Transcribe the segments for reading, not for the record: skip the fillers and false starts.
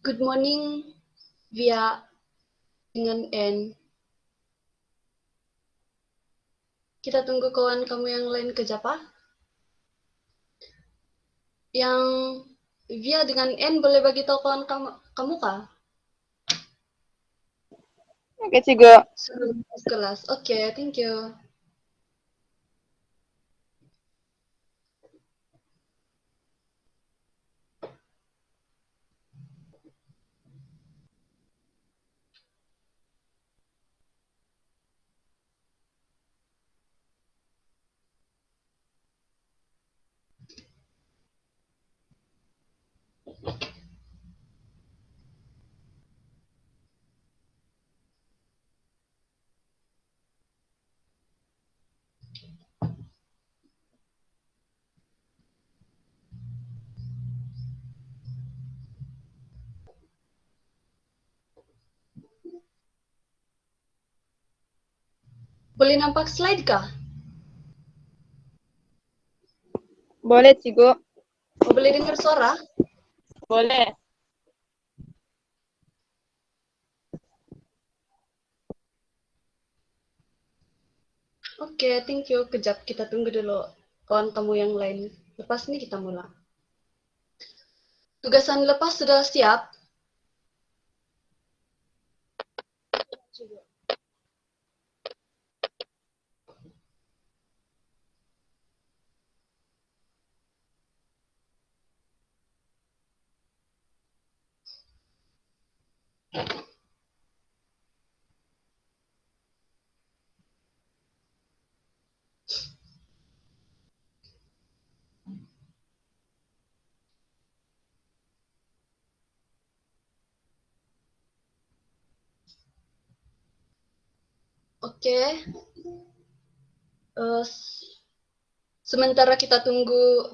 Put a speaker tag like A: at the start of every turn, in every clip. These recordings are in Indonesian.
A: Good morning via dengan N. Kita tunggu kawan kamu yang lain ke Japa. Yang via dengan N boleh bagi tahu kawan kamu kah?
B: Oke, Cigo.
A: Sebelum kelas. Oke, thank you. Boleh nampak slide kah?
B: Boleh, Cigo.
A: Oh, boleh dengar suara?
B: Boleh.
A: Oke, thank you. Kejap, kita tunggu dulu kawan kamu yang lain. Lepas ini kita mulai. Tugasan lepas sudah siap? Oke. Sementara kita tunggu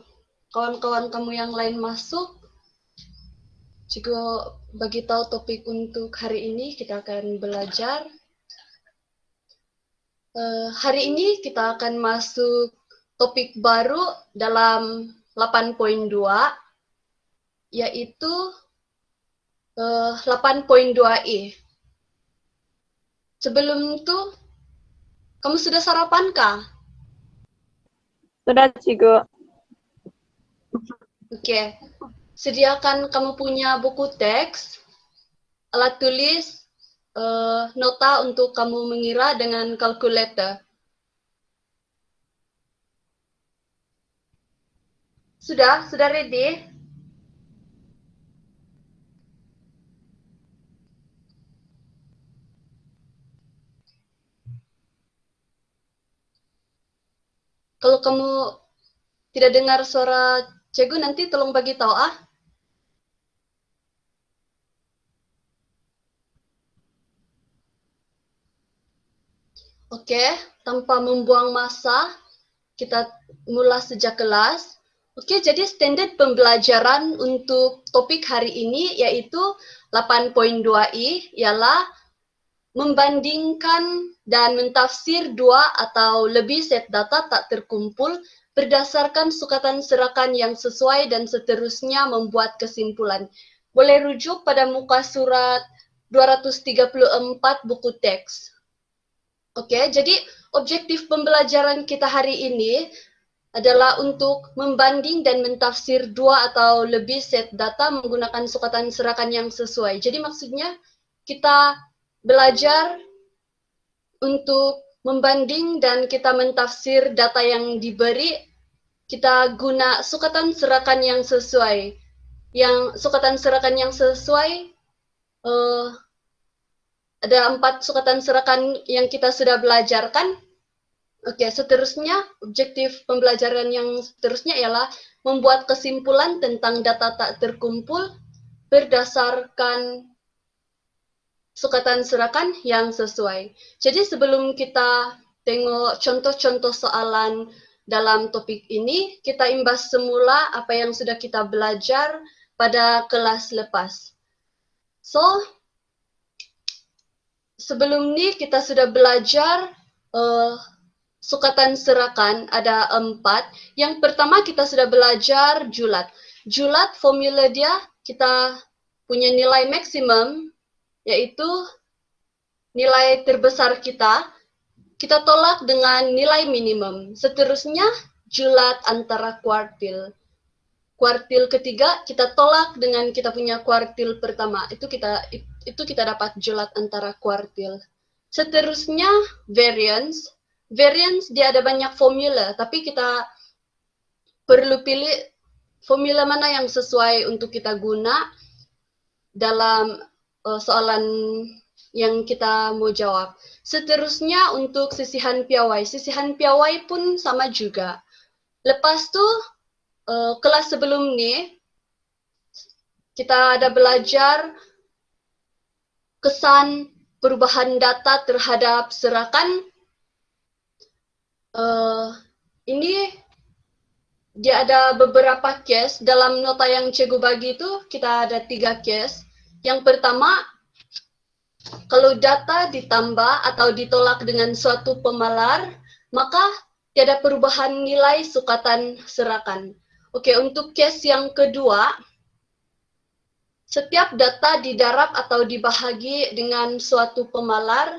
A: kawan-kawan kamu yang lain masuk, juga bagi tahu topik untuk hari ini kita akan belajar. Hari ini kita akan masuk topik baru dalam 8.2, yaitu 8.2e. Sebelum itu, kamu sudah sarapan kah?
B: Sudah, Cigo.
A: Oke. Sediakan kamu punya buku teks, alat tulis, nota untuk kamu mengira dengan kalkulator. Sudah ready? Kalau kamu tidak dengar suara Cegu, nanti tolong bagi tahu ah. Oke, tanpa membuang masa, kita mulai sejak kelas. Oke, jadi standar pembelajaran untuk topik hari ini yaitu 8.2i ialah membandingkan dan mentafsir dua atau lebih set data tak terkumpul berdasarkan sukatan serakan yang sesuai dan seterusnya membuat kesimpulan. Boleh rujuk pada muka surat 234 buku teks. Oke, jadi objektif pembelajaran kita hari ini adalah untuk membanding dan mentafsir dua atau lebih set data menggunakan sukatan serakan yang sesuai. Jadi maksudnya kita belajar untuk membanding dan kita mentafsir data yang diberi, kita guna sukatan serakan yang sesuai. Yang sukatan serakan yang sesuai ada 4 sukatan serakan yang kita sudah belajarkan. Oke, seterusnya objektif pembelajaran yang seterusnya ialah membuat kesimpulan tentang data tak terkumpul berdasarkan sukatan serakan yang sesuai. Jadi sebelum kita tengok contoh-contoh soalan dalam topik ini, kita imbas semula apa yang sudah kita belajar pada kelas lepas. So, sebelum ini kita sudah belajar sukatan serakan ada 4. Yang pertama kita sudah belajar julat. Julat formula dia kita punya nilai maksimum, yaitu nilai terbesar kita tolak dengan nilai minimum. Seterusnya, julat antara kuartil. Kuartil ketiga kita tolak dengan kita punya kuartil pertama. Itu kita dapat julat antara kuartil. Seterusnya, variance. Variance dia ada banyak formula, tapi kita perlu pilih formula mana yang sesuai untuk kita guna dalam soalan yang kita mau jawab. Seterusnya untuk sisihan piawai. Sisihan piawai pun sama juga. Lepas tu kelas sebelum ni kita ada belajar kesan perubahan data terhadap serakan. Ini dia ada beberapa case dalam nota yang cikgu bagi itu. Kita ada 3 case. Yang pertama, kalau data ditambah atau ditolak dengan suatu pemalar, maka tiada perubahan nilai sukatan serakan. Oke, untuk case yang kedua, setiap data didarab atau dibahagi dengan suatu pemalar.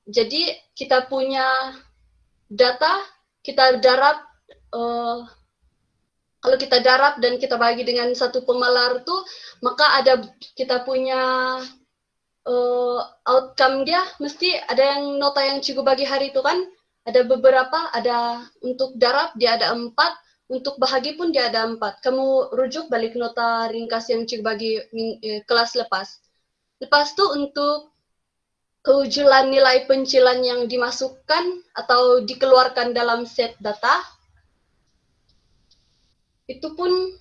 A: Jadi kita punya data, kita darab, kalau kita darab dan kita bagi dengan satu pemalar itu, maka kita punya outcome dia mesti ada yang nota yang cikgu bagi hari itu kan, ada beberapa, ada untuk darab dia ada 4, untuk bahagi pun dia ada 4. Kamu rujuk balik nota ringkas yang cikgu bagi kelas lepas. Lepas itu untuk keujulan nilai pencilan yang dimasukkan atau dikeluarkan dalam set data, itu pun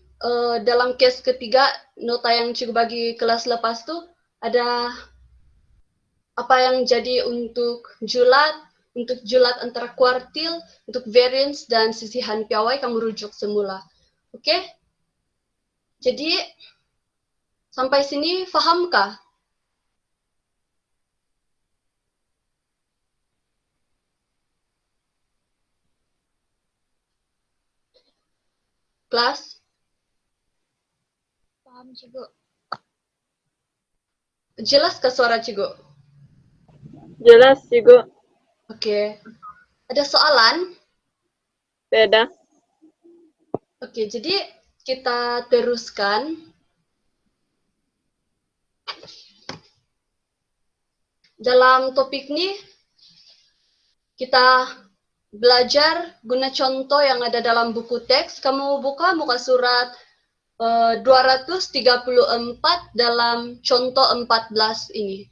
A: dalam case ketiga nota yang cikgu bagi kelas lepas itu ada apa yang jadi untuk julat antara kuartil, untuk variance dan sisihan piawai kamu rujuk semula. Oke? Jadi sampai sini fahamkah? Kelas?
C: Paham, Cikgu.
A: Jelas ke suara cikgu?
B: Jelas, Cikgu.
A: Oke. Ada soalan?
B: Beda.
A: Oke, jadi kita teruskan. Dalam topik ini, kita belajar guna contoh yang ada dalam buku teks. Kamu buka muka surat 234 dalam contoh 14 ini.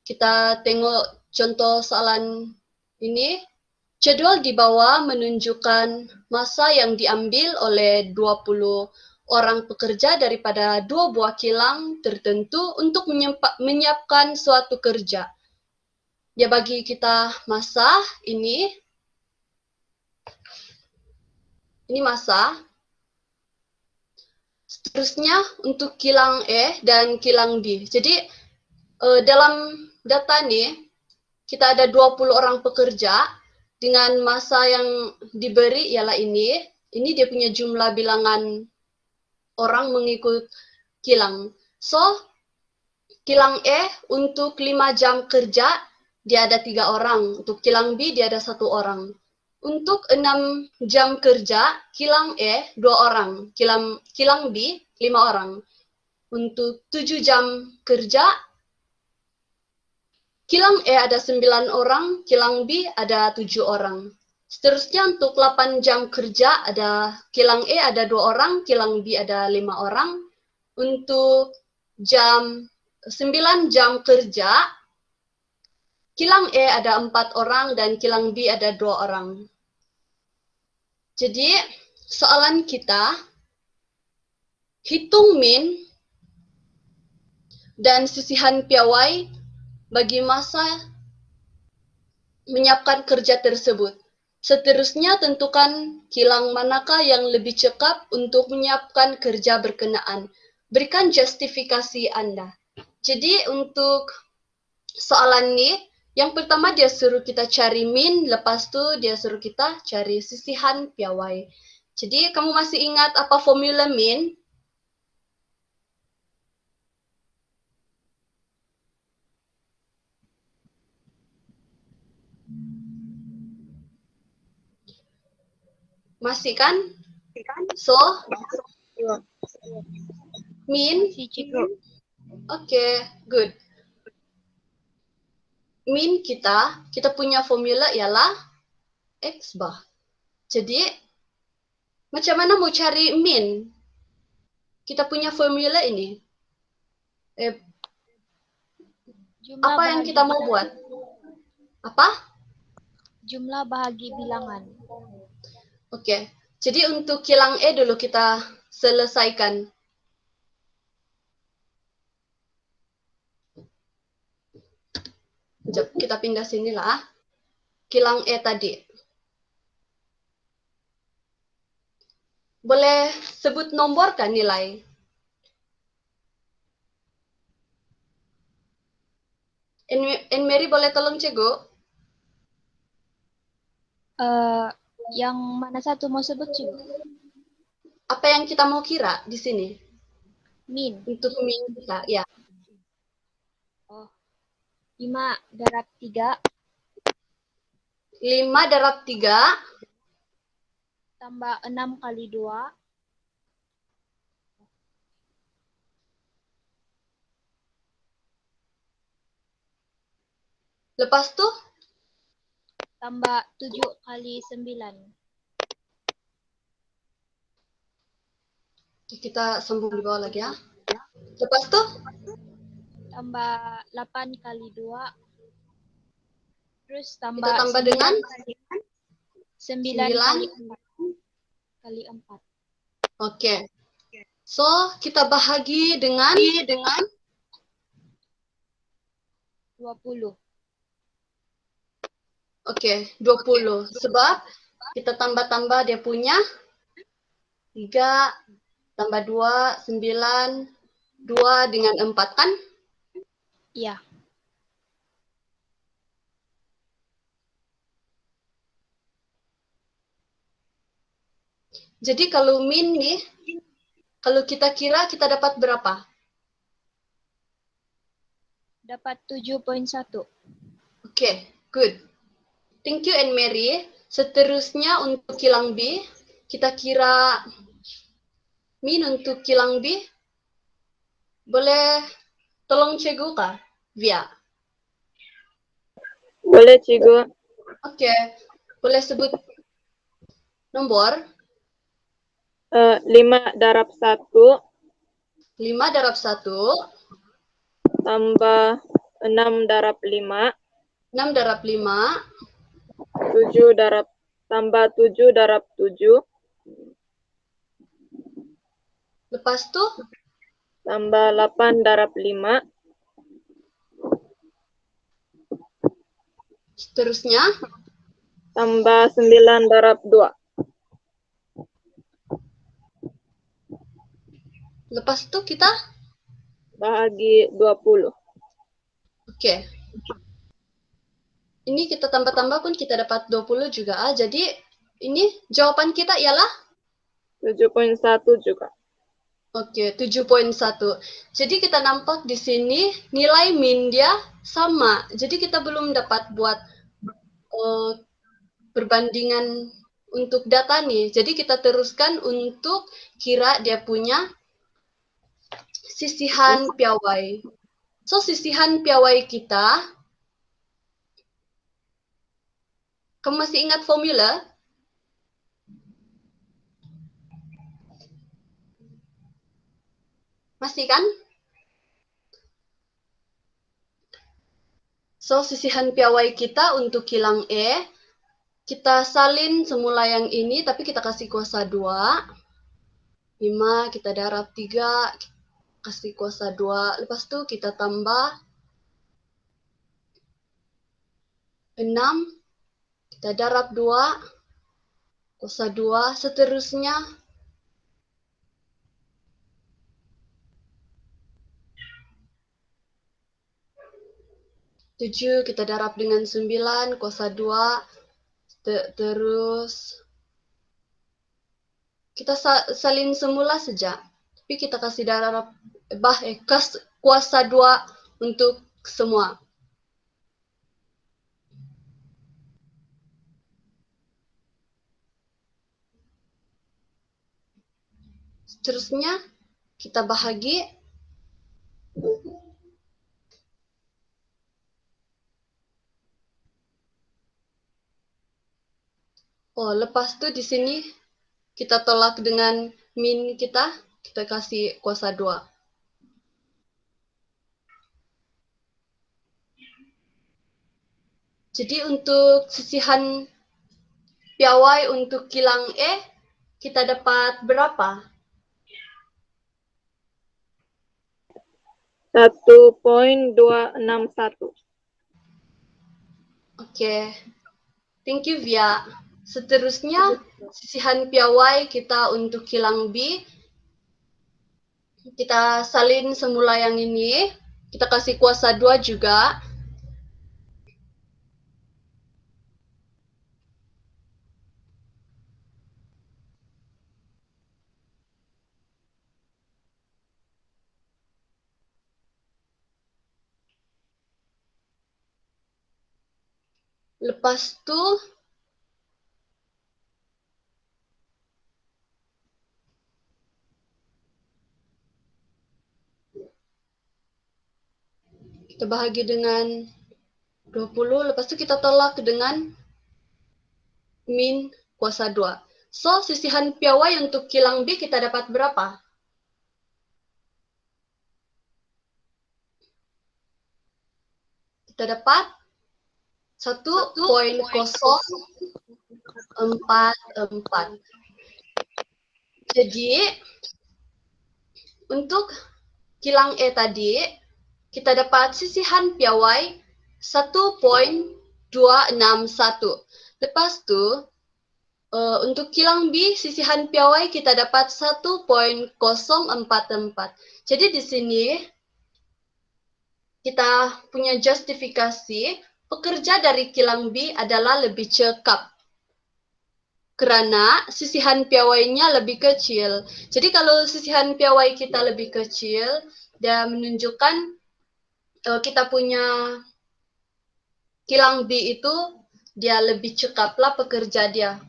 A: Kita tengok contoh soalan ini. Jadwal di bawah menunjukkan masa yang diambil oleh 20 orang pekerja daripada 2 buah kilang tertentu untuk menyiapkan suatu kerja. Dia bagi kita masa ini. Ini masa. Seterusnya untuk kilang E dan kilang B. Jadi dalam data ini kita ada 20 orang pekerja dengan masa yang diberi ialah ini. Ini dia punya jumlah bilangan orang mengikut kilang. So, kilang E untuk 5 jam kerja dia ada 3 orang. Untuk kilang B dia ada 1 orang. Untuk 6 jam kerja, kilang E 2 orang. Kilang B 5 orang. Untuk 7 jam kerja, kilang E ada 9 orang, kilang B ada 7 orang. Seterusnya untuk 8 jam kerja, kilang E ada 2 orang, kilang B ada 5 orang. Untuk 9 jam kerja, kilang E ada 4 orang dan kilang B ada 2 orang. Jadi, soalan kita, hitung min dan sisihan piawai bagi masa menyiapkan kerja tersebut. Seterusnya, tentukan kilang manakah yang lebih cepat untuk menyiapkan kerja berkenaan. Berikan justifikasi Anda. Jadi, untuk soalan ini, yang pertama dia suruh kita cari min, lepas tu dia suruh kita cari sisihan piawai. Jadi kamu masih ingat apa formula min? Masih kan? So, min?
C: Si Cikgu.
A: Oke, good. Min kita punya formula ialah X bar. Jadi, macam mana mau cari min? Kita punya formula ini.
C: Jumlah
A: Apa yang
C: bahagi
A: kita mau buat? Apa?
C: Jumlah bahagi bilangan.
A: Oke. Jadi untuk kilang E dulu kita selesaikan. Sekejap, kita pindah sini lah. Kilang E tadi. Boleh sebut nomor kan nilai? En Mary boleh tolong Cikgu?
C: Yang mana satu mau sebut Cikgu?
A: Apa yang kita mau kira di sini?
C: Min.
A: Untuk min kita, ya.
C: 5 darab 3
A: 5 darab 3
C: tambah 6 kali 2
A: lepas tuh
C: tambah 7 kali 9.
A: kita sambung di bawah lagi ya. Lepas tuh
C: Tambah 8 kali 2. Terus tambah
A: kita tambah
C: 9
A: dengan
C: kali 9 kali 4. Kali 4.
A: Oke. So, kita bahagi dengan
C: 20.
A: Oke, 20. Sebab kita tambah-tambah dia punya 3 tambah 2, 9, 2 dengan 4 kan?
C: Iya.
A: Jadi kalau min nih, kalau kita kira kita dapat berapa?
C: Dapat 7.1.
A: Oke, good. Thank you and Mary. Seterusnya untuk kilang B, kita kira min untuk kilang B. Boleh tolong Cikgu kah? Via.
B: Boleh, Cikgu.
A: Oke, boleh sebut nomor?
B: 5 darab 1
A: 5 darab 1
B: tambah 6 darab 5
A: 6 darab 5
B: tambah 7 darab 7
A: lepas tuh
B: tambah 8 darab 5
A: seterusnya
B: tambah 9 darab 2.
A: lepas tuh kita
B: Bahagi 20.
A: oke. Ini kita tambah-tambah pun kita dapat 20 juga. Jadi ini jawaban kita ialah
B: 7.1 juga.
A: oke, 7.1. Jadi kita nampak di sini nilai min dia sama. Jadi kita belum dapat buat perbandingan untuk data nih. Jadi kita teruskan untuk kira dia punya sisihan piawai. So, sisihan piawai kita, kamu masih ingat formula? Masih kan? So, sisihan piawai kita untuk kilang E, kita salin semula yang ini, tapi kita kasih kuasa 2. 5, kita darab 3, kasih kuasa 2. Lepas itu kita tambah 6, kita darab 2, kuasa 2, seterusnya. Tujuh kita darab dengan 9, kuasa 2, terus kita salin semula saja. Tapi kita kasih darab kuasa 2 untuk semua. Seterusnya kita bahagi. Oh, lepas itu di sini kita tolak dengan min kita kasih kuasa 2. Jadi untuk sisihan piawai untuk kilang E, kita dapat berapa?
B: 1.261.
A: Oke, thank you Via. Seterusnya, sisihan piawai kita untuk kilang B, kita salin semula yang ini, kita kasih kuasa 2 juga. Lepas itu, kita bahagi dengan 20, lepas itu kita tolak dengan min kuasa 2. So, sisihan piawai untuk kilang B kita dapat berapa? Kita dapat 1.044. Jadi, untuk kilang E tadi, kita dapat sisihan piawai 1.261. Lepas itu, untuk kilang B, sisihan piawai kita dapat 1.044. Jadi di sini, kita punya justifikasi, pekerja dari kilang B adalah lebih cekap. Karena sisihan piawainya lebih kecil. Jadi kalau sisihan piawai kita lebih kecil, dia menunjukkan kita punya kilang B itu dia lebih cekaplah pekerja dia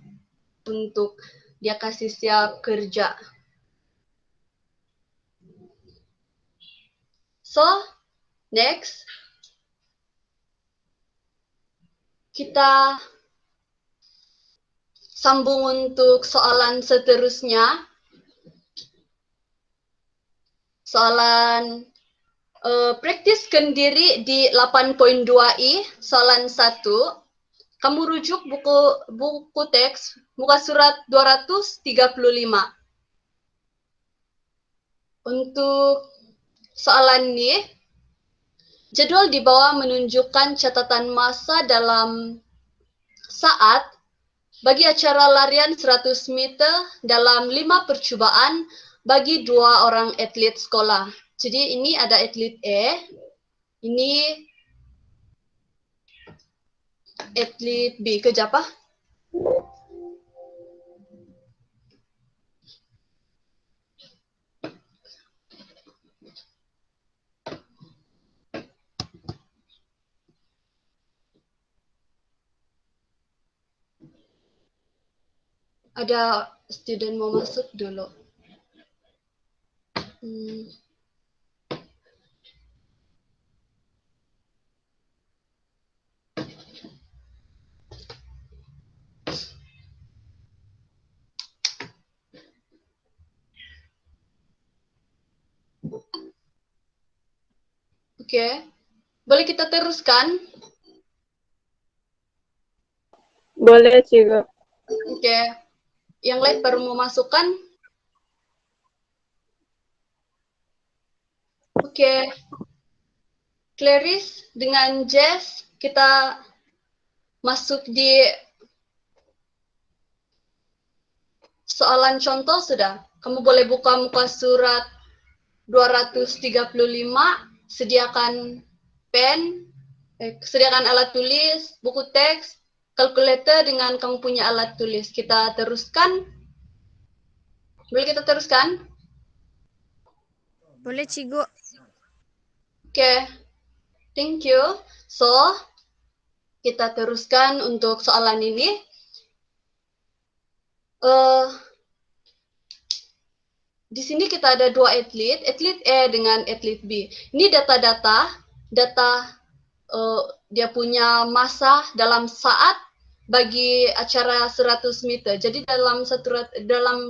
A: untuk dia kasih siap kerja. So, next kita sambung untuk soalan seterusnya. Soalan praktiskan diri di 8.2i, soalan 1. Kamu rujuk buku teks muka surat 235. Untuk soalan ini, jadwal di bawah menunjukkan catatan massa dalam saat bagi acara larian 100 meter dalam 5 percobaan bagi 2 orang atlet sekolah. Jadi ini ada atlet E, ini atlet B. Kejap ah. Ada student mau masuk dulu. Oke, boleh kita teruskan?
B: Boleh, Cigo.
A: Oke, yang lain baru mau masukkan? Oke, Clarice dengan Jess, kita masuk di soalan contoh sudah. Kamu boleh buka muka surat 235, sediakan pen, sediakan alat tulis, buku teks, kalkulator dengan kamu punya alat tulis. Kita teruskan. Boleh kita teruskan?
D: Boleh, Cigo.
A: Oke, thank you. So, kita teruskan untuk soalan ini. di sini kita ada dua atlet E dengan atlet B. Ini data dia punya masa dalam saat bagi acara 100 meter. Jadi dalam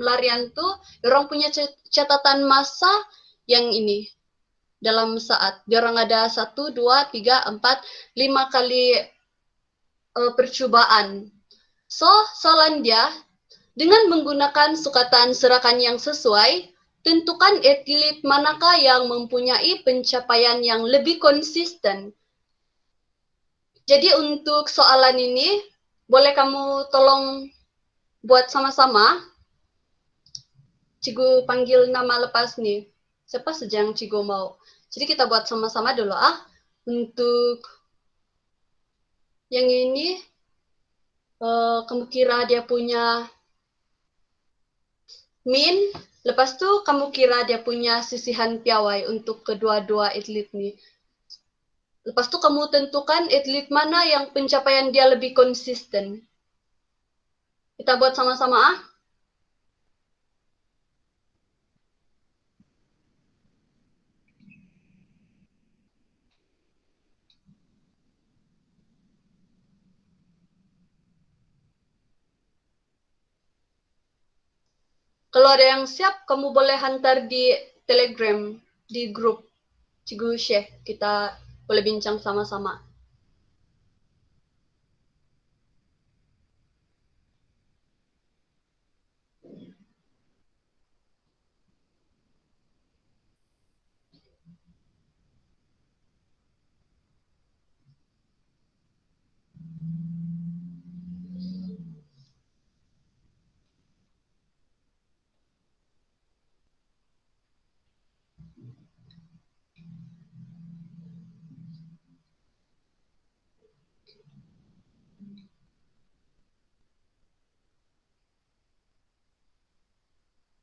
A: larian tuh orang punya catatan masa yang ini dalam saat. Orang ada 1, 2, 3, 4, 5 kali percobaan. So, soalan dia, dengan menggunakan sukatan serakan yang sesuai, tentukan atlet manakah yang mempunyai pencapaian yang lebih konsisten. Jadi untuk soalan ini, boleh kamu tolong buat sama-sama. Cikgu panggil nama lepas nih. Siapa saja yang Cikgu mau. Jadi kita buat sama-sama dulu Untuk yang ini, kamu kira dia punya min, lepas tu kamu kira dia punya sisihan piawai untuk kedua-dua atlet nih. Lepas tu kamu tentukan atlet mana yang pencapaian dia lebih konsisten. Kita buat sama-sama Kalau ada yang siap, kamu boleh hantar di Telegram, di grup Cikgu Syekh. Kita boleh bincang sama-sama.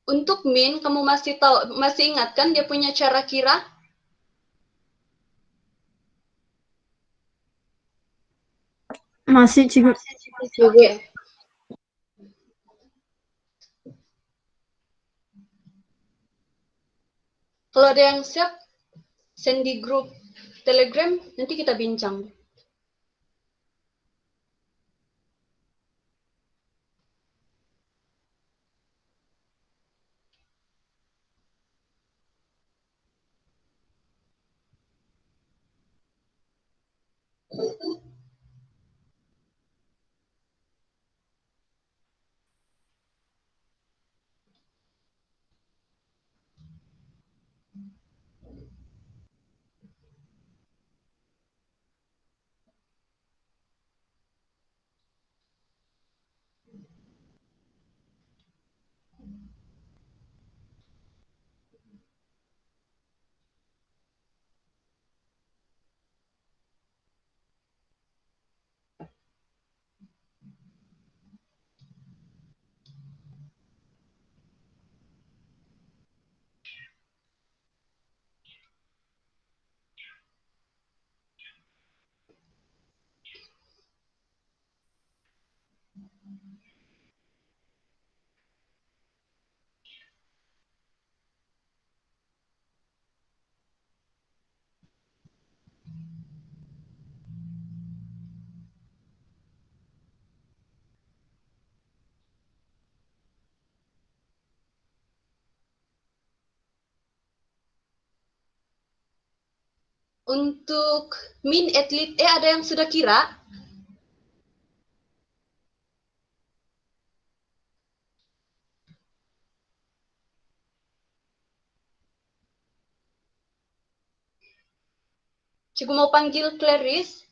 A: Untuk min, kamu masih ingat kan dia punya cara kira?
B: Masih, Cikgu.
A: Oke. Kalau ada yang siap, send di grup Telegram, nanti kita bincang. Untuk min atlet E ada yang sudah kira? Cikgu mau panggil Clarice.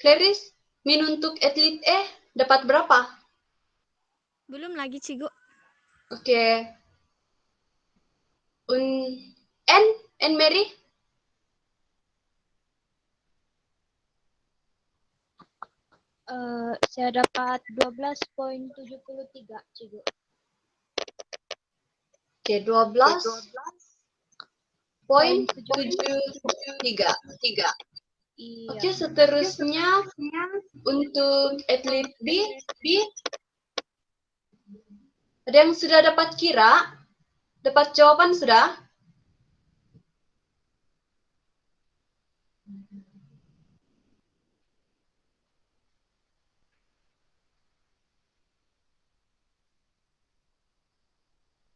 A: Clarice, min untuk atlet E dapat berapa?
D: Belum lagi, Cikgu.
A: Oke. N Mary?
C: Saya dapat 12,73, Cikgu.
A: Oke, 12,73.
C: Iya.
A: Oke, seterusnya untuk atlet B, ada yang sudah dapat kira? Dapat jawaban sudah?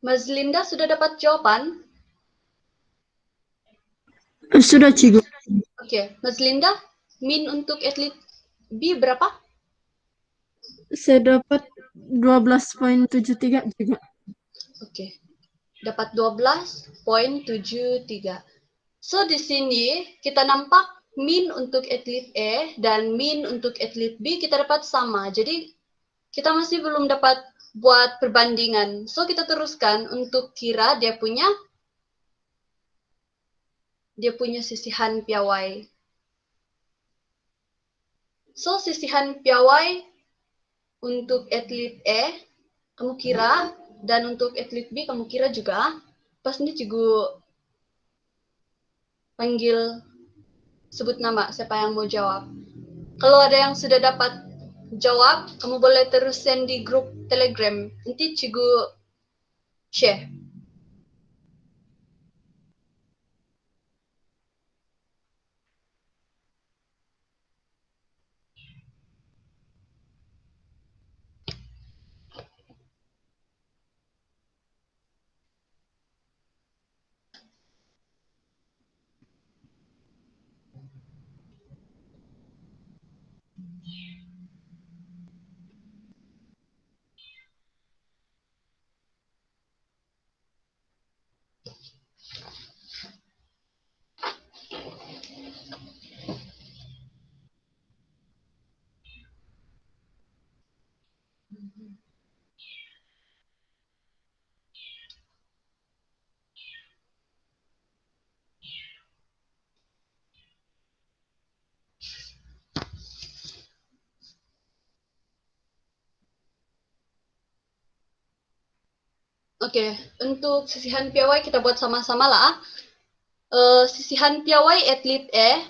A: Mas Linda sudah dapat jawaban?
B: Sudah, Cikgu.
A: Oke, Mas Linda, min untuk atlet B berapa?
B: Saya dapat 12,73 juga.
A: Oke, dapat 12,73. So, di sini kita nampak min untuk atlet E dan min untuk atlet B kita dapat sama. Jadi, kita masih belum dapat buat perbandingan. So, kita teruskan untuk kira dia punya sisihan piawai. So, sisihan piawai untuk atlet E, kamu kira, dan untuk atlet B, kamu kira juga. Pas ini Cikgu panggil, sebut nama, siapa yang mau jawab. Kalau ada yang sudah dapat jawab, kamu boleh terus send di grup Telegram. Nanti Cikgu share. Oke, untuk sisihan piawai kita buat sama-sama lah. Sisihan piawai atlet E,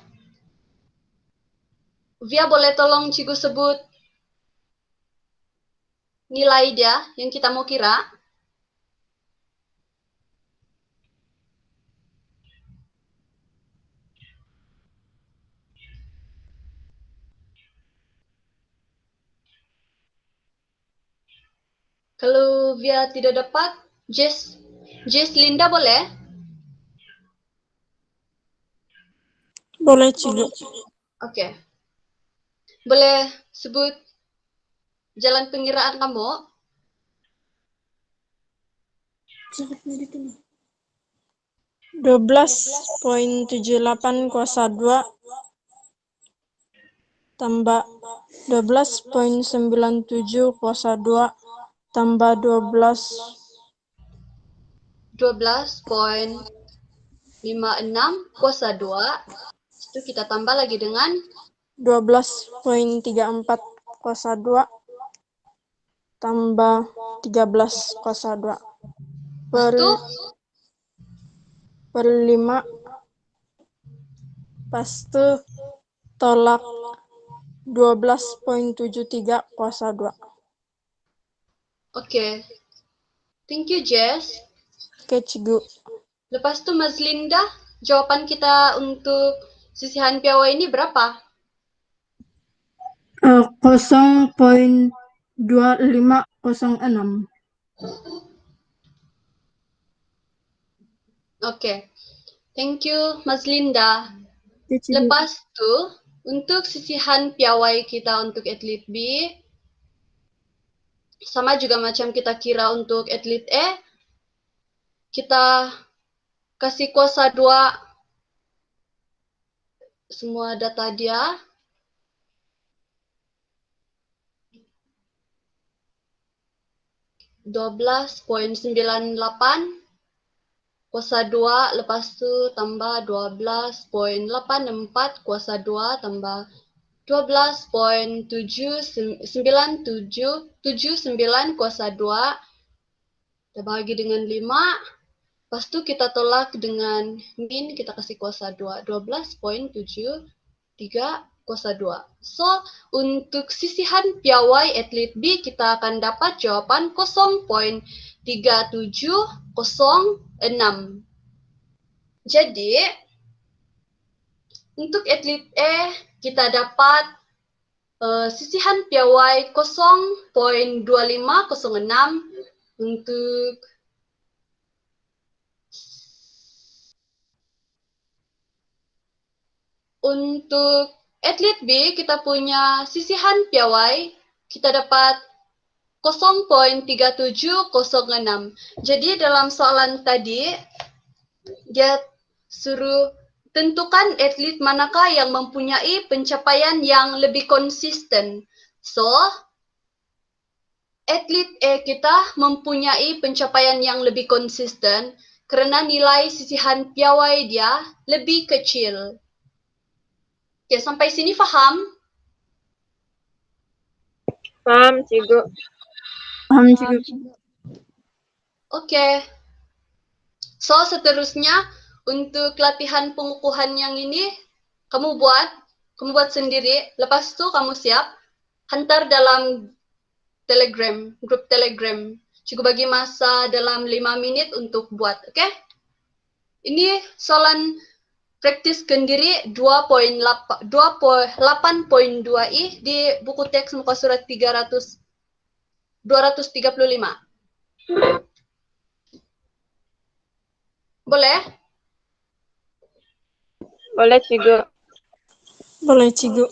A: Via boleh tolong Cikgu sebut nilai dia yang kita mau kira. Kalau Via tidak dapat, Jess Linda boleh?
B: Boleh, Cikgu.
A: Oke. Boleh sebut jalan pengiraan kamu?
B: 12,78 kuasa 2 tambah 12,97 kuasa 2 tambah
A: 12,56 kuasa 2. Itu kita tambah lagi dengan
B: 12,34 kuasa 2 tambah 13 kuasa 2
A: itu
B: per 5. Pastu tolak 12,73 kuasa 2.
A: Oke. Thank you, Jess.
B: Oke, Cikgu.
A: Lepas itu Mas Linda, jawaban kita untuk sisihan piawai ini berapa?
B: 0,2506.
A: Oke. Thank you, Mas Linda.
B: Oke, Cikgu.
A: Lepas itu, untuk sisihan piawai kita untuk atlet B, sama juga macam kita kira untuk atlet E, kita kasih kuasa 2 semua data dia. $12,98 kuasa 2, lepas itu tambah 12,84 kuasa 2 tambah 12,79 kuasa 2 kita bagi dengan 5. Lepas itu kita tolak dengan min, kita kasih kuasa 2. 12,73 kuasa 2. So, untuk sisihan piawai atlet B, kita akan dapat jawaban 0,79 3706. Jadi, untuk atlet E, kita dapat sisihan piawai 0.2506 untuk atlet B, kita punya sisihan piawai, kita dapat 0.3706. Jadi dalam soalan tadi, dia suruh tentukan atlet manakah yang mempunyai pencapaian yang lebih konsisten. So, atlet E kita mempunyai pencapaian yang lebih konsisten karena nilai sisihan piawai dia lebih kecil. Oke, sampai sini paham?
E: Paham, Cigo.
B: Paham juga.
A: Oke. So, seterusnya untuk latihan pengukuhan yang ini kamu buat sendiri. Lepas itu kamu siap hantar dalam Telegram, grup Telegram. Cukup bagi masa dalam 5 menit untuk buat, oke? Ini soalan praktis kendiri 8.2i di buku teks muka surat 235. Boleh?
E: Boleh, Cigo.
B: Boleh, Cigo.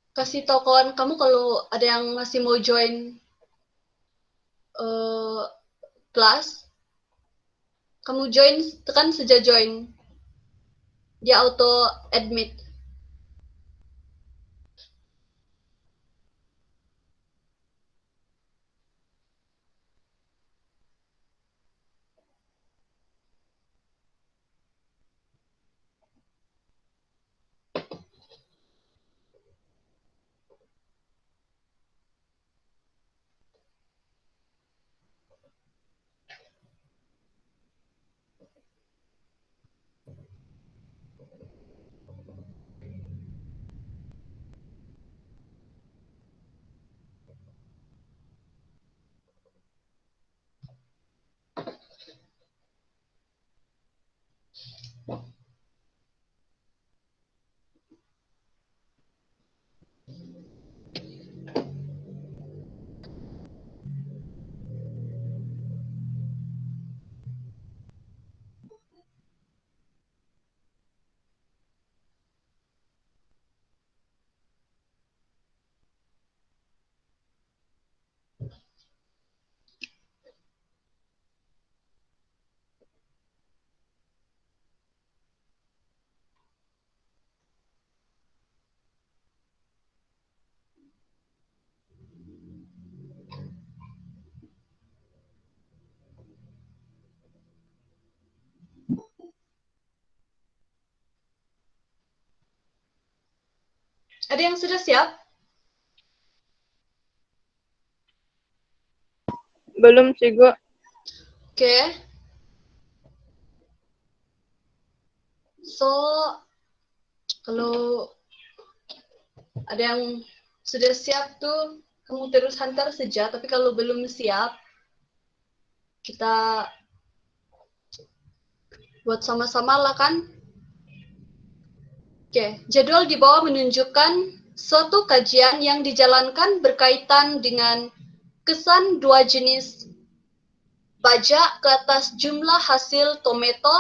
A: Kasih tahu kawan kamu kalau ada yang masih mau join kelas. Kamu join, tekan saja join. Dia auto admit. Ada yang sudah siap?
E: Belum, Cigo.
A: Oke. So, kalau ada yang sudah siap tuh, kamu terus hantar saja. Tapi kalau belum siap, kita buat sama-sama lah kan? Oke, jadwal di bawah menunjukkan suatu kajian yang dijalankan berkaitan dengan kesan dua jenis baja ke atas jumlah hasil tomato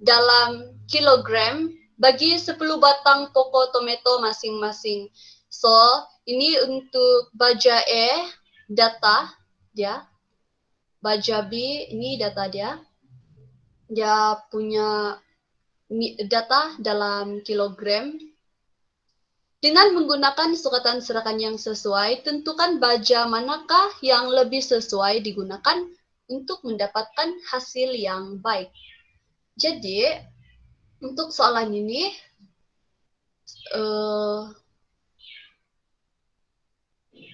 A: dalam kilogram bagi 10 batang pokok tomato masing-masing. So, ini untuk baja E, data dia. Baja B, ini data dia. Dia punya data dalam kilogram. Dengan menggunakan sukatan serakan yang sesuai, tentukan baja manakah yang lebih sesuai digunakan untuk mendapatkan hasil yang baik. Jadi, untuk soalan ini,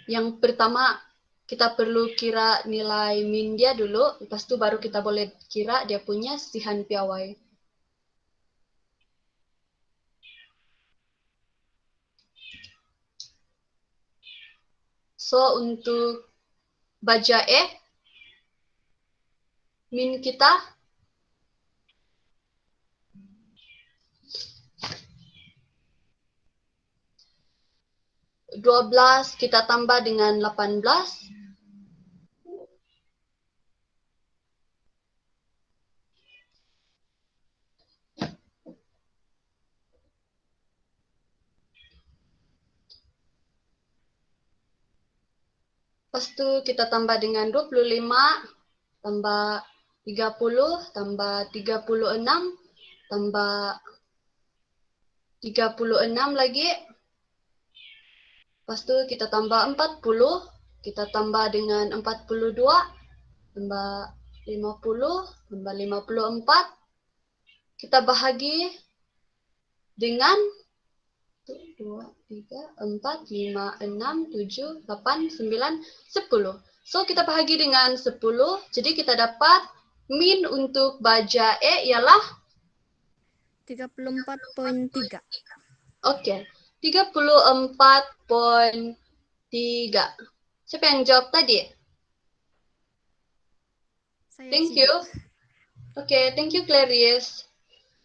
A: yang pertama kita perlu kira nilai min dia dulu, lepas itu baru kita boleh kira dia punya sisihan piawai. So, untuk baja E, min kita 12 kita tambah dengan 18. Lepas itu kita tambah dengan 25, tambah 30, tambah 36, tambah 36 lagi. Lepas itu kita tambah 40, kita tambah dengan 42, tambah 50, tambah 54. Kita bahagi dengan 2, 3, 4, 5, 6, 7, 8, 9, 10. So, kita bahagi dengan 10. Jadi, kita dapat min untuk baja E ialah
D: 34,3.
A: Oke, 34,3. Siapa yang jawab tadi?
D: Saya
A: Thank
D: Cigo.
A: you. Oke, thank you Clarice.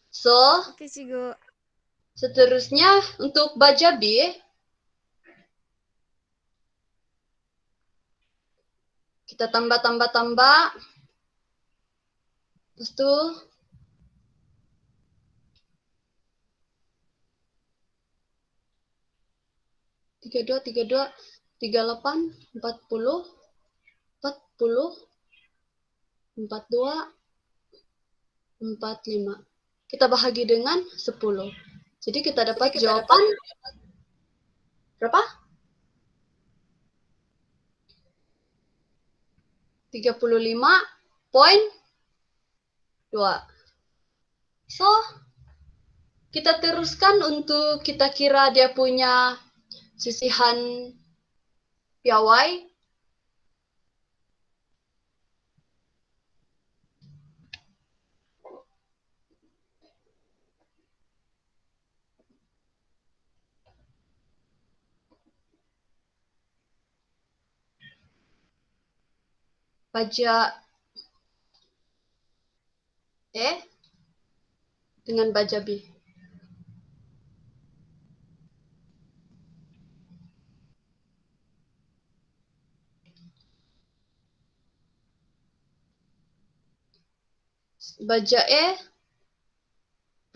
A: So,
D: Oke, Cigo.
A: seterusnya untuk baja B, kita tambah. Lepas itu tiga dua, 38, 40, 42, 45. Kita bahagi dengan 10. Jadi kita dapat jawaban berapa? 35,2. So, kita teruskan untuk kita kira dia punya sisihan piawai. Baja E dengan baja B. Baja E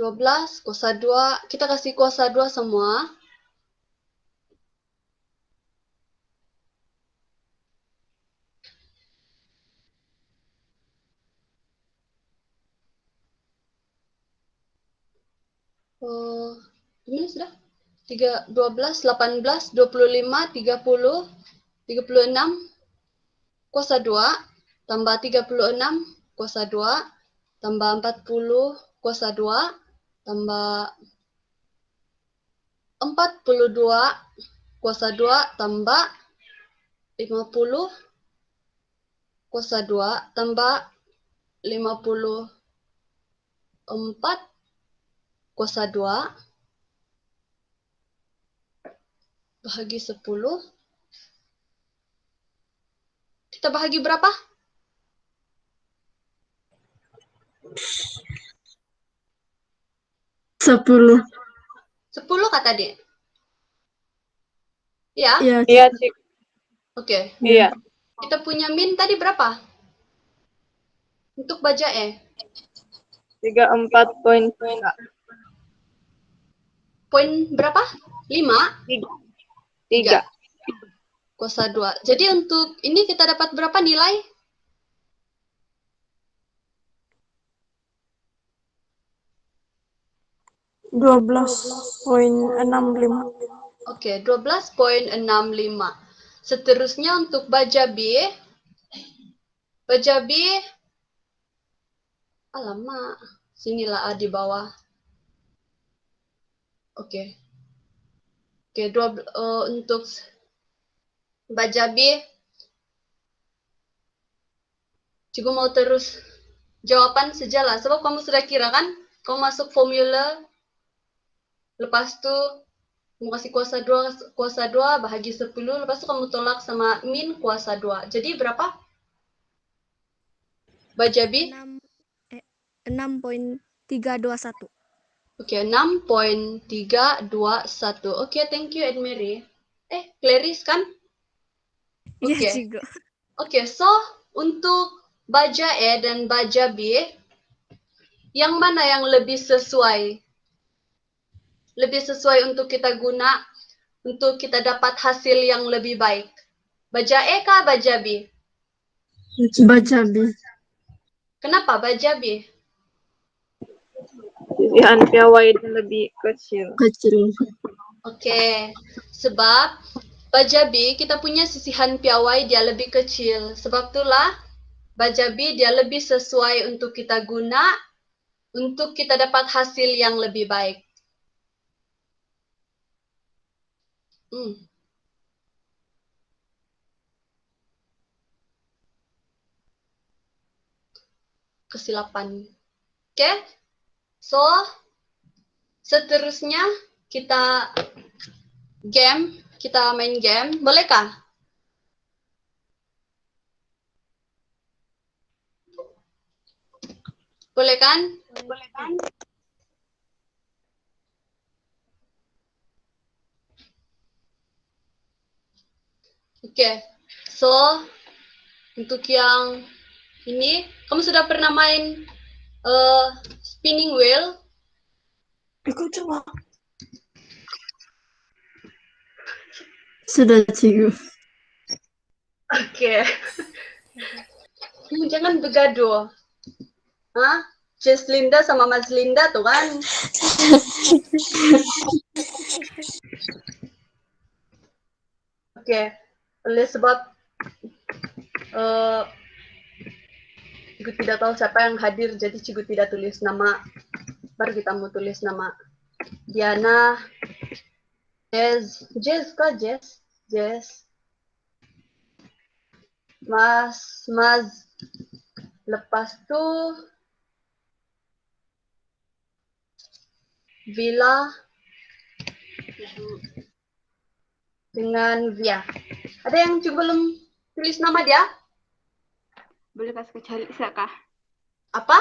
A: 12 kuasa 2, kita kasih kuasa 2 semua. Ini sudah 12, 18, 25, 30, 36 kuasa 2 tambah 36 kuasa 2 tambah 40 kuasa 2 tambah 42 kuasa 2 tambah 50 kuasa 2 tambah 54 kuasa 2 bahagi 10. Kita bahagi berapa?
B: 10.
A: 10 kata dia. Ya?
B: Iya,
E: Iya, Cik.
A: Oke.
E: Iya.
A: Kita punya min tadi berapa? Untuk baja E.
E: 34,3.
A: Poin berapa? 5?
E: 3.
A: Kuasa 2. Jadi untuk ini kita dapat berapa nilai?
B: 12,65.
A: Oke, 12,65. Seterusnya untuk baja B. Baja B, alamak, sinilah A di bawah. Oke. Oke, untuk baja B, Cikgu mau terus jawaban sejalan. Sebab kamu sudah kira kan? Kamu masuk formula, lepas tu kamu kasih kuasa 2 bahagi 10, lepas tu kamu tolak sama min kuasa 2. Jadi berapa? Baja B?
D: 6.321.
A: Oke, 6,321. Oke, thank you, Ed Mary. Clarice kan?
D: Iya,
A: Oke.
D: Cigo.
A: Oke, so untuk baja E dan baja B, yang mana yang lebih sesuai? Lebih sesuai untuk kita guna, untuk kita dapat hasil yang lebih baik. Baja E kah baja B?
B: Baja B.
A: Kenapa baja B?
E: Sisihan piawai dia lebih kecil.
B: Kecil.
A: Oke, sebab baja B kita punya sisihan piawai dia lebih kecil. Sebab itulah baja B dia lebih sesuai untuk kita guna, untuk kita dapat hasil yang lebih baik. Kesilapan. Oke? So, seterusnya kita main game. Bolehkah? Boleh kan? Oke. So, untuk yang ini, kamu sudah pernah main spinning wheel?
B: Ikut coba. Sudah, Cikgu.
A: Oke. Jangan begaduh. Hah? Jess Linda sama Mas Linda tuh kan? Oke. Oleh sebab Cikgu tidak tahu siapa yang hadir, jadi Cikgu tidak tulis nama. Baru kita mau tulis nama. Diana, Jess, Mas, lepas tuh Villa dengan Via. Ada yang coba belum tulis nama dia?
E: Boleh kasih kecari kah?
A: Apa?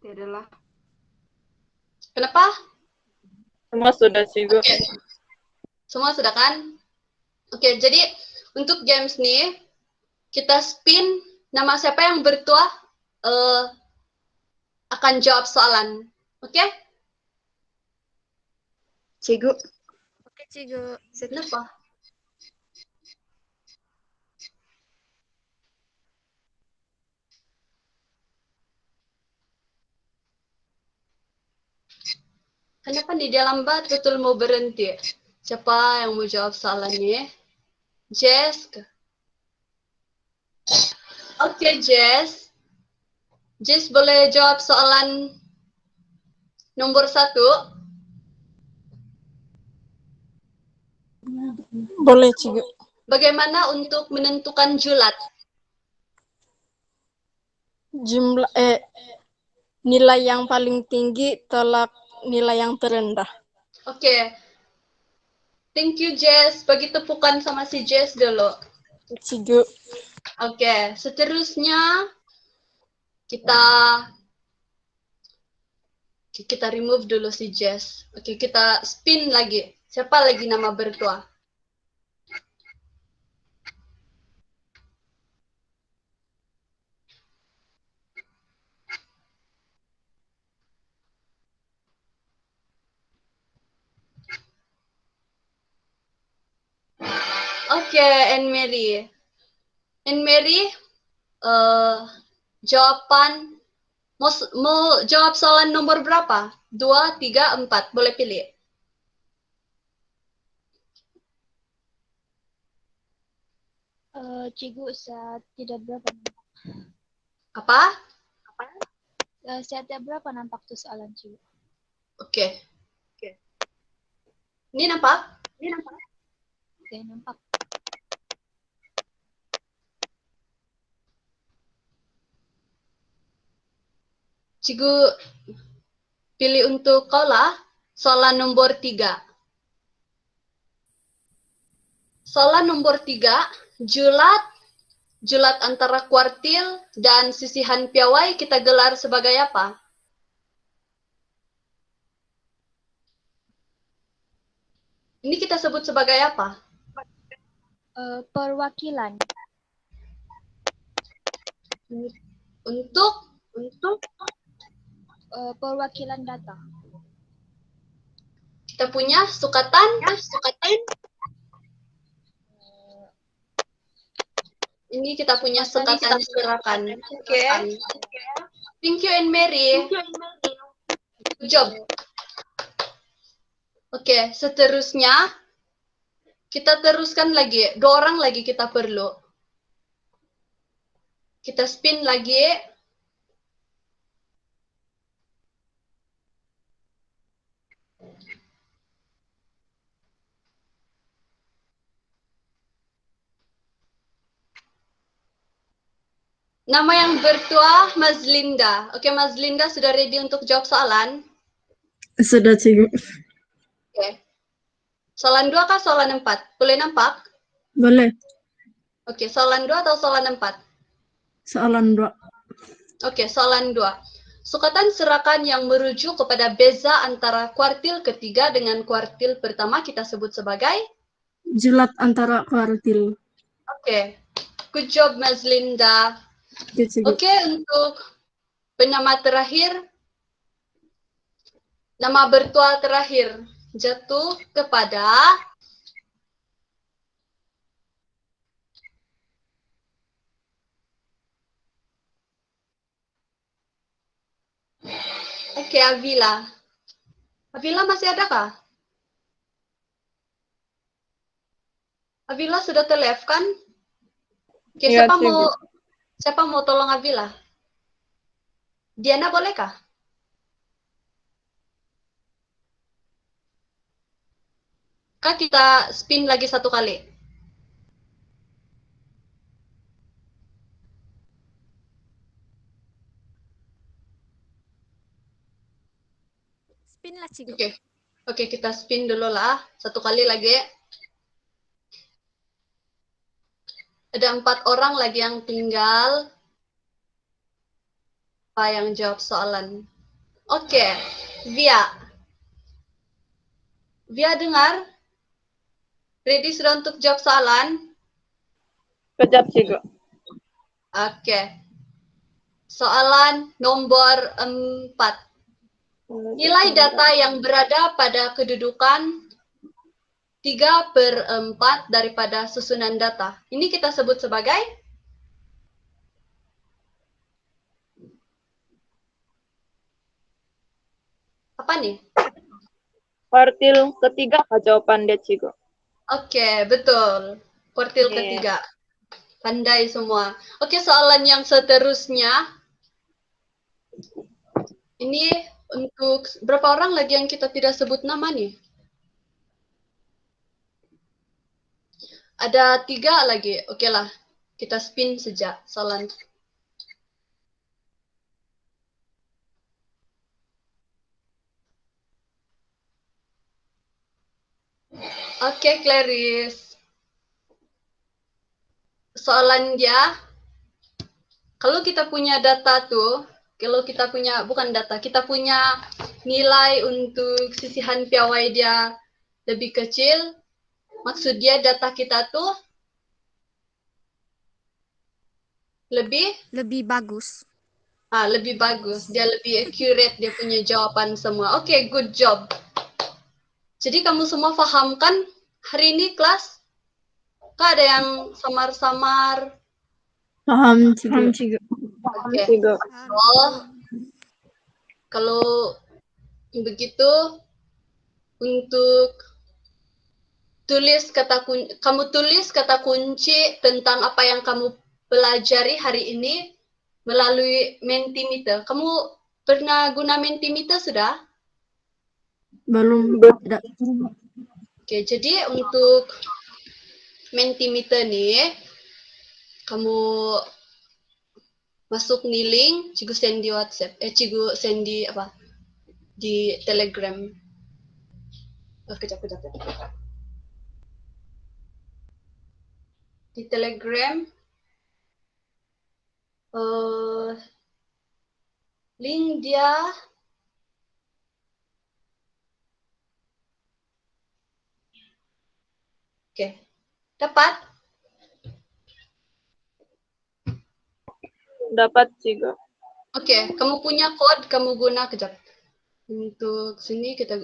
E: Tidak lah.
A: Kenapa?
E: Semua sudah Cikgu.
A: Oke. Semua sudah kan? Oke, jadi untuk games nih, kita spin nama siapa yang bertuah akan jawab soalan. Oke?
E: Cikgu.
D: Oke, Cigo.
A: Kenapa? Kenapa nih dia lambat betul mau berhenti? Siapa yang mau jawab soalannya? Jess? Oke, Jess. Jess boleh jawab soalan nomor 1?
B: Boleh, Cikgu.
A: Bagaimana untuk menentukan julat?
B: Jumlah nilai yang paling tinggi tolak nilai yang terendah.
A: Oke. Thank you, Jess. Bagi tepukan sama si Jess dulu.
B: Cikgu.
A: Oke, seterusnya kita remove dulu si Jess. Oke, kita spin lagi. Siapa lagi nama bertuah? Oke, Anne Mary. Anne Mary, jawaban Mau jawab soalan nomor berapa? 2, 3, 4. Boleh pilih.
C: Cikgu, saya tidak berapa nampak.
A: Apa?
C: Saya tidak berapa nampak tuh soalan cikgu.
A: Oke. Ini nampak?
C: Oke, nampak.
A: Cikgu pilih untuk kau lah. Soalan nomor 3. Soalan nomor 3. Julat antara kuartil dan sisihan piawai kita gelar sebagai apa? Ini kita sebut sebagai apa?
C: Perwakilan.
A: Untuk
C: Perwakilan data.
A: kita punya sukatan. Ini kita punya sukatan serakan. Oke. Thank you and Mary. Good job. Oke, seterusnya kita teruskan lagi. 2 orang lagi kita perlu. Kita spin lagi. Nama yang bertuah Mas Linda. Oke, Mas Linda sudah ready untuk jawab soalan?
B: Sudah, Cikgu.
A: Oke. Soalan 2 kah soalan 4? Boleh nampak?
B: Boleh.
A: Oke, soalan 2 atau soalan 4?
B: Soalan 2.
A: Oke, soalan 2. Sukatan serakan yang merujuk kepada beza antara kuartil ketiga dengan kuartil pertama kita sebut sebagai?
B: Julat antara kuartil.
A: Oke. Good job, Mas Linda.
B: Oke, Cikgu.
A: Oke, untuk penama terakhir, nama bertuah terakhir jatuh kepada Avila. Avila masih ada kah? Avila sudah terlihat kan? Oke,
E: Iya,
A: siapa mau tolong Avila? Diana bolehkah? Kak, kita spin lagi 1 kali.
D: Spin lah, Cikgu.
A: Oke, kita spin dulu lah. 1 kali lagi. Ada 4 orang lagi yang tinggal. Apa yang jawab soalan? Oke, Via. Via dengar? Ready sudah untuk jawab soalan?
E: Kejap, Cikgu.
A: Oke. Soalan nomor 4. Nilai data yang berada pada kedudukan 3/4 daripada susunan data. Ini kita sebut sebagai? Apa nih?
E: Kuartil ketiga kah jawaban dia, Cikgu?
A: Oke, betul. Kuartil ketiga. Pandai semua. Oke, soalan yang seterusnya. Ini untuk berapa orang lagi yang kita tidak sebut nama nih? Ada 3 lagi. Oke lah, kita spin sejak soalan. Oke, Clarice. Soalan dia, kalau kita punya data tuh, kalau kita punya, bukan data, kita punya nilai untuk sisihan piawai dia lebih kecil, maksud dia data kita tuh
D: Lebih bagus.
A: lebih bagus, dia lebih accurate, dia punya jawaban semua. Oke, good job. Jadi kamu semua paham kan hari ini kelas? Kak ada yang samar-samar?
B: Paham, Cikgu.
A: Oke.
E: Cikgu.
A: So, Kalau begitu, untuk kamu tulis kata kunci tentang apa yang kamu pelajari hari ini melalui Mentimeter. Kamu pernah guna Mentimeter sudah?
B: Belum, tidak.
A: Oke, jadi untuk Mentimeter nih, kamu masuk nih link, Cigu send di WhatsApp, Cigu send di apa? Di Telegram. Kejap. Di Telegram, link dia oke, dapat?
E: Dapat Cigu.
A: Oke, kamu punya code, kamu guna kejap. Untuk sini kita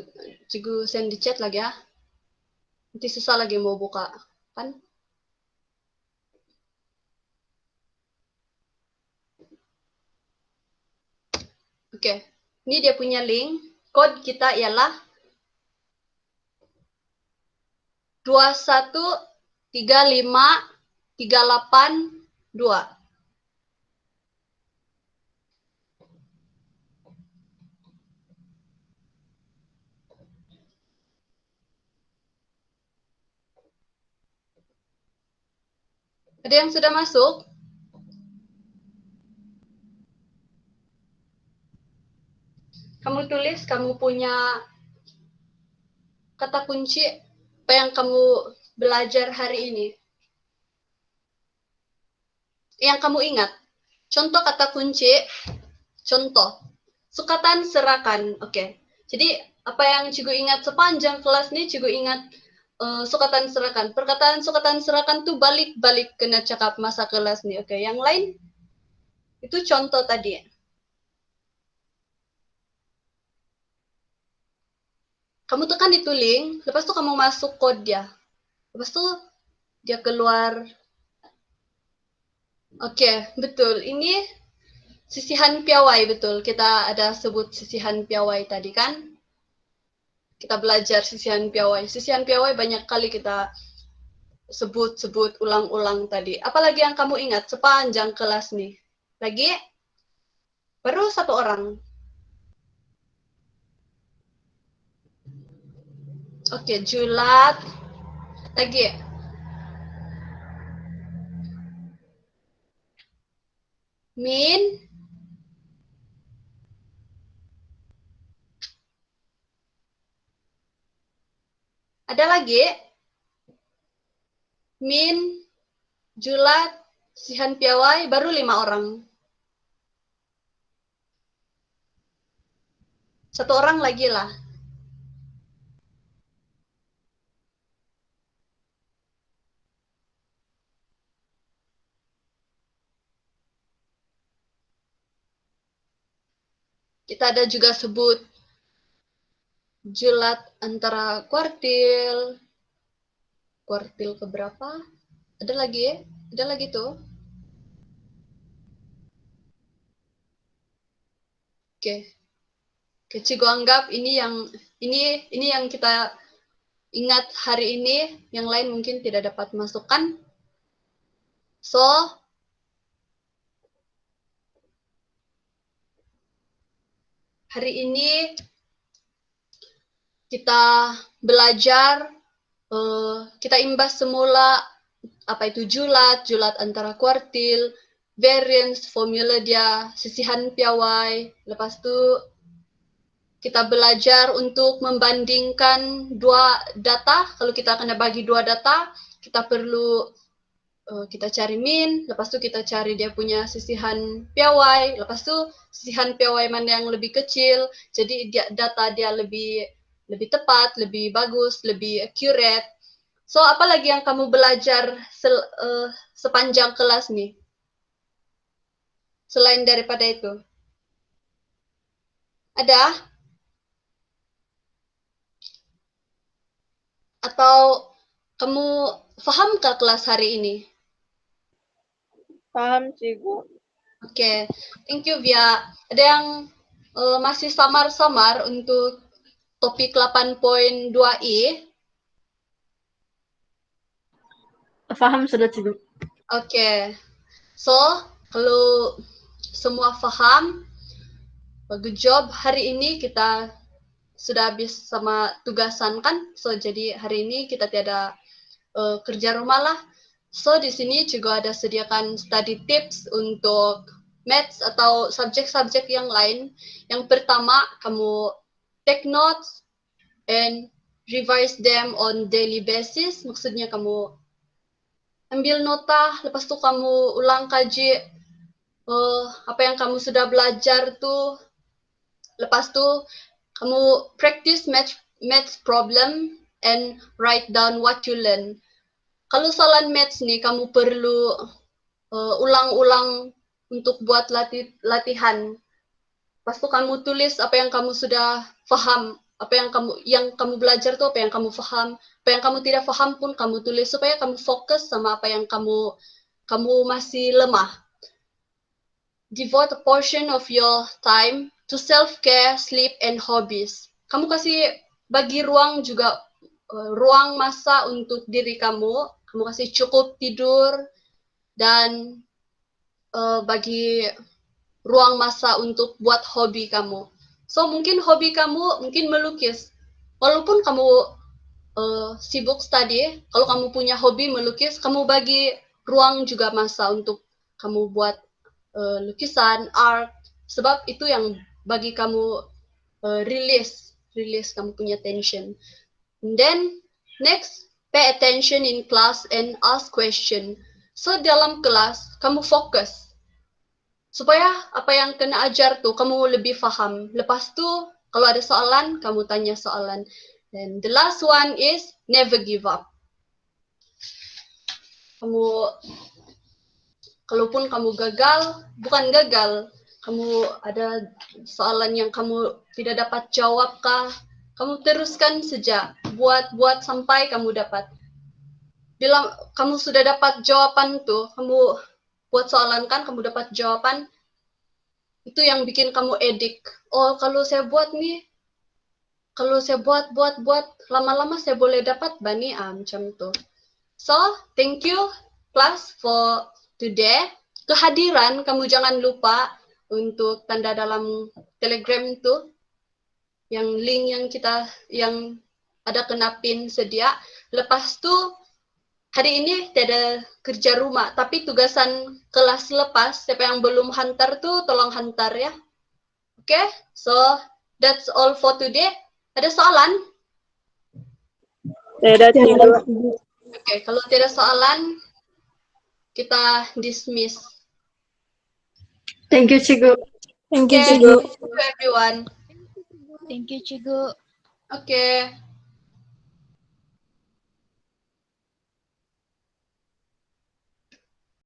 A: Cigu send di chat lagi ya. Nanti susah lagi mau buka, kan? Oke, ini dia punya link. Code kita ialah 2135382. Ada yang sudah masuk? Kamu tulis, kamu punya kata kunci apa yang kamu belajar hari ini. Yang kamu ingat. Contoh kata kunci, contoh. Sukatan serakan. Oke. Jadi apa yang Cigu ingat sepanjang kelas nih, Cigu ingat sukatan serakan. Perkataan sukatan serakan tuh balik-balik kena cakap masa kelas nih. Oke, yang lain itu contoh tadi. Kamu tekan itu link, lepas itu kamu masuk code dia. Lepas itu dia keluar. Oke, betul. Ini sisihan piawai, betul. Kita ada sebut sisihan piawai tadi kan? Kita belajar sisihan piawai. Sisihan piawai banyak kali kita sebut ulang-ulang tadi. Apalagi yang kamu ingat sepanjang kelas nih? Lagi? Baru satu orang. Oke, Julat. Lagi. Min. Ada lagi? Min, Julat, Sihan Piawai, baru 5 orang. Satu orang lagi lah. Kita ada juga sebut Julat antara kuartil keberapa? Ada lagi ya? Ada lagi tuh. Oke. Cigu anggap ini yang kita ingat hari ini, yang lain mungkin tidak dapat masukkan. So, hari ini kita belajar, kita imbas semula apa itu julat antara kuartil, variance, formula dia, sisihan piawai. Lepas itu kita belajar untuk membandingkan dua data. Kalau kita akan bagi dua data, kita perlu kita cari min, lepas itu kita cari dia punya sisihan piawai, lepas itu sisihan piawai mana yang lebih kecil, jadi data dia lebih tepat, lebih bagus, lebih accurate. So, apa lagi yang kamu belajar sepanjang kelas nih? Selain daripada itu? Ada? Atau kamu fahamkah kelas hari ini?
E: Paham Cigu.
A: Oke, thank you Via. Ada yang masih samar-samar untuk topik 8.2i.
B: Paham sudah Cikgu.
A: Oke. So, kalau semua paham, good job. Hari ini kita sudah habis sama tugasan kan? So, jadi hari ini kita tiada kerja rumah lah. So, di sini juga ada sediakan study tips untuk maths atau subjek-subjek yang lain. Yang pertama, kamu take notes and revise them on daily basis. Maksudnya kamu ambil nota, lepas tu kamu ulang kaji apa yang kamu sudah belajar tu. Lepas tu kamu practice maths problem and write down what you learn. Kalau soalan maths ni kamu perlu ulang-ulang untuk buat latihan. Lepas tu kamu tulis apa yang kamu sudah faham, apa yang kamu belajar tu, apa yang kamu faham, apa yang kamu tidak faham pun kamu tulis supaya kamu fokus sama apa yang kamu masih lemah. Devote a portion of your time to self-care, sleep, and hobbies. Kamu kasih bagi ruang juga, ruang masa untuk diri kamu. Kamu kasih cukup tidur dan bagi ruang masa untuk buat hobi kamu. So, mungkin hobi kamu mungkin melukis. Walaupun kamu sibuk study, kalau kamu punya hobi melukis, kamu bagi ruang juga masa untuk kamu buat lukisan, art, sebab itu yang bagi kamu release kamu punya tension. And then next, pay attention in class and ask question. So dalam kelas kamu fokus supaya apa yang kena ajar tuh kamu lebih faham. Lepas tu kalau ada soalan kamu tanya soalan. And the last one is never give up. Kalaupun kamu gagal, bukan gagal, kamu ada soalan yang kamu tidak dapat jawab kah, kamu teruskan saja, buat sampai kamu dapat. Bila kamu sudah dapat jawaban tuh, kamu buat soalan kan, kamu dapat jawaban, itu yang bikin kamu edik. Oh, kalau saya buat nih, kalau saya buat, lama-lama saya boleh dapat bani, macam itu. So, thank you class for today. Kehadiran kamu jangan lupa untuk tanda dalam Telegram itu, yang link yang ada kena pin sedia. Lepas tu hari ini tiada kerja rumah, tapi tugasan kelas lepas siapa yang belum hantar tu tolong hantar ya. Okay, so that's all for today. Ada soalan?
E: Tidak, Cikgu.
A: Okay, kalau tidak soalan kita dismiss.
B: Thank you Cikgu.
A: Thank you, everyone.
C: Thank you, Cikgu.
A: Okay.